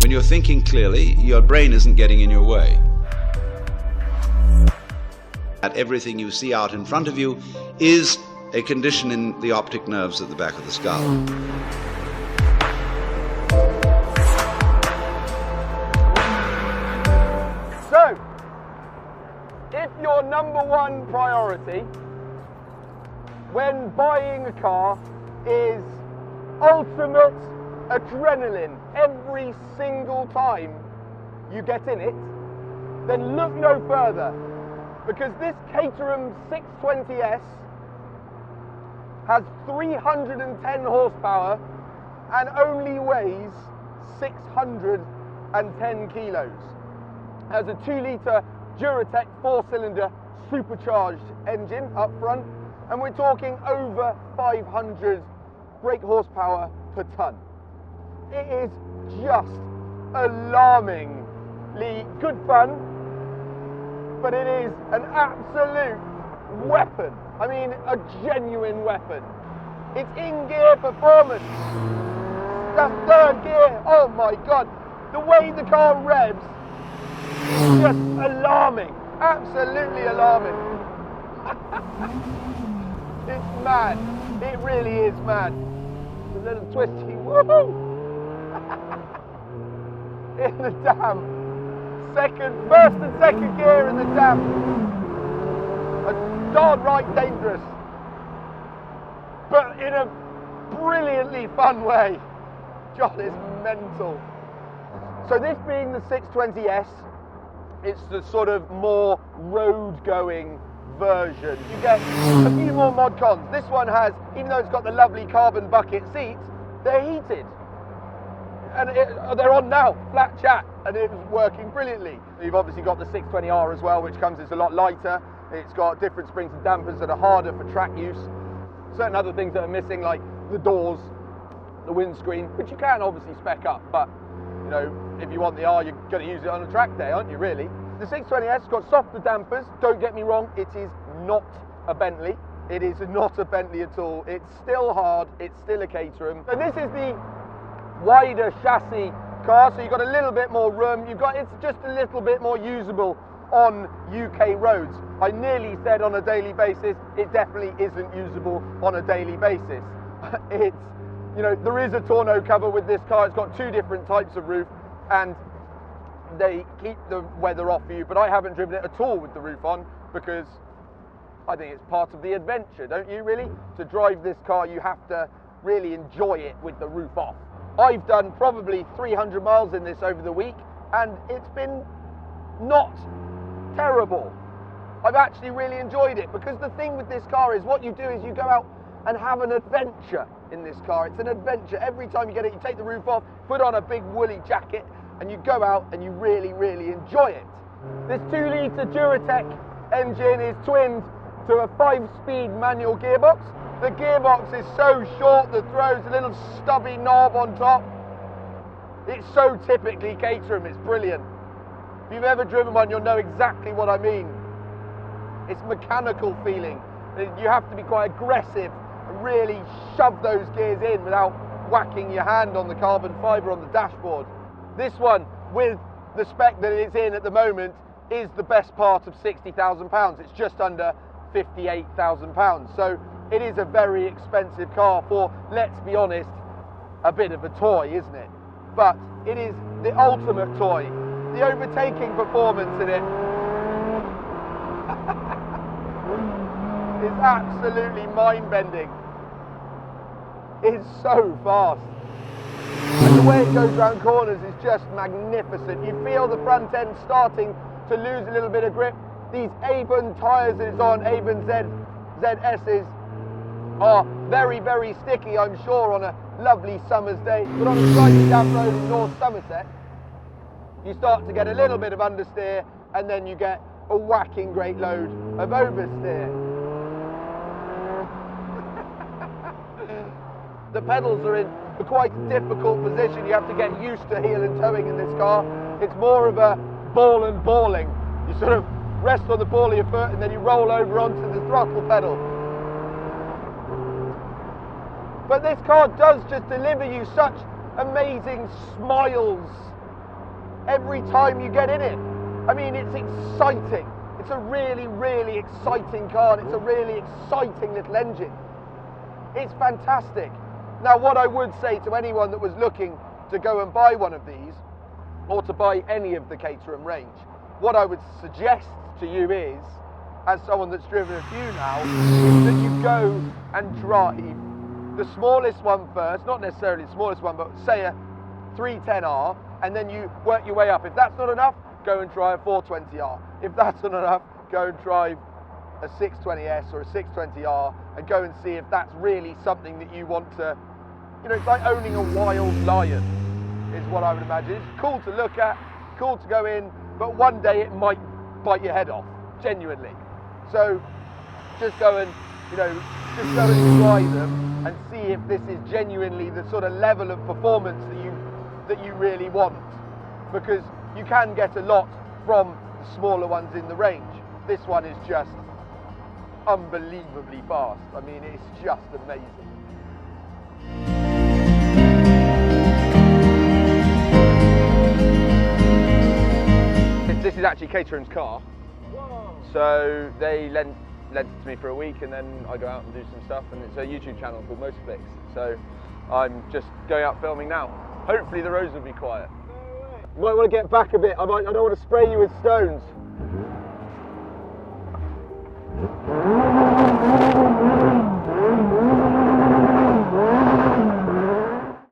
When you're thinking clearly, your brain isn't getting in your way. That everything you see out in front of you is a condition in the optic nerves at the back of the skull. So, if your number one priority when buying a car is ultimate adrenaline every single time you get in it, then look no further, because this Caterham 620s has 310 horsepower and only weighs 610 kilos. It has a 2-litre Duratec 4-cylinder supercharged engine up front, and we're talking over 500 brake horsepower per tonne. It is just alarmingly good fun, but it is an absolute weapon. I mean, a genuine weapon. It's in-gear performance. That's third gear. Oh my God. The way the car revs is just alarming. Absolutely alarming. It's mad. It really is mad. A little twisty. Woohoo! In the dam. First and second gear in the dam. Darn right dangerous, but in a brilliantly fun way. God, it's mental. So this being the 620s, it's the sort of more road-going version. You get a few more mod cons. This one has, even though it's got the lovely carbon bucket seats, they're heated. And they're on now, flat chat, and it's working brilliantly. You've obviously got the 620R as well, which comes, it's a lot lighter. It's got different springs and dampers that are harder for track use. Certain other things that are missing, like the doors, the windscreen, which you can obviously spec up, but you know, if you want the R, you're going to use it on a track day, aren't you, really? The 620S has got softer dampers. Don't get me wrong, it is not a Bentley. It is not a Bentley at all. It's still hard, it's still a Caterham. And this is the wider chassis car, so you've got a little bit more room. It's just a little bit more usable on UK roads. I nearly said on a daily basis. It definitely isn't usable on a daily basis. It's, you know, there is a tonneau cover with this car. It's got two different types of roof, and they keep the weather off you, but I haven't driven it at all with the roof on, because I think it's part of the adventure, don't you, really? To drive this car, you have to really enjoy it with the roof off. I've done probably 300 miles in this over the week, and it's been not terrible. I've actually really enjoyed it, because the thing with this car is what you do is you go out and have an adventure in this car. It's an adventure. Every time you get it, you take the roof off, put on a big woolly jacket, and you go out and you really, really enjoy it. This 2-litre Duratec engine is twinned to a 5-speed manual gearbox. The gearbox is so short that throws a little stubby knob on top. It's so typically Caterham, it's brilliant. If you've ever driven one, you'll know exactly what I mean. It's mechanical feeling. You have to be quite aggressive and really shove those gears in without whacking your hand on the carbon fibre on the dashboard. This one, with the spec that it's in at the moment, is the best part of £60,000. It's just under £58,000. So it is a very expensive car for, let's be honest, a bit of a toy, isn't it? But it is the ultimate toy. The overtaking performance in it is absolutely mind-bending. It's so fast. And the way it goes around corners is just magnificent. You feel the front end starting to lose a little bit of grip. These Avon tyres that it's on, Avon ZS's, are very, very sticky, I'm sure, on a lovely summer's day. But on a slightly damp road in North Somerset, you start to get a little bit of understeer, and then you get a whacking great load of oversteer. The pedals are in a quite difficult position. You have to get used to heel and towing in this car. It's more of a ball and balling. You sort of rest on the ball of your foot and then you roll over onto the throttle pedal. But this car does just deliver you such amazing smiles every time you get in it. I mean, it's exciting. It's a really, really exciting car, and it's a really exciting little engine. It's fantastic. Now, what I would say to anyone that was looking to go and buy one of these, or to buy any of the Caterham range, what I would suggest to you is, as someone that's driven a few now, is that you go and drive the smallest one first, not necessarily the smallest one, but say a 310R, and then you work your way up. If that's not enough, go and try a 420R. If that's not enough, go and drive a 620S or a 620R, and go and see if that's really something that you want to, you know, it's like owning a wild lion, is what I would imagine. It's cool to look at, cool to go in, but one day it might bite your head off, genuinely. So just go and, you know, just go and try them and see if this is genuinely the sort of level of performance that you really want, because you can get a lot from the smaller ones in the range. This one is just unbelievably fast. I mean, it's just amazing. This is actually Caterham's car. Whoa. So they lent it to me for a week, and then I go out and do some stuff, and it's a YouTube channel called Motorflix. So I'm just going out filming now. Hopefully the roads will be quiet. You might want to get back a bit. I don't want to spray you with stones.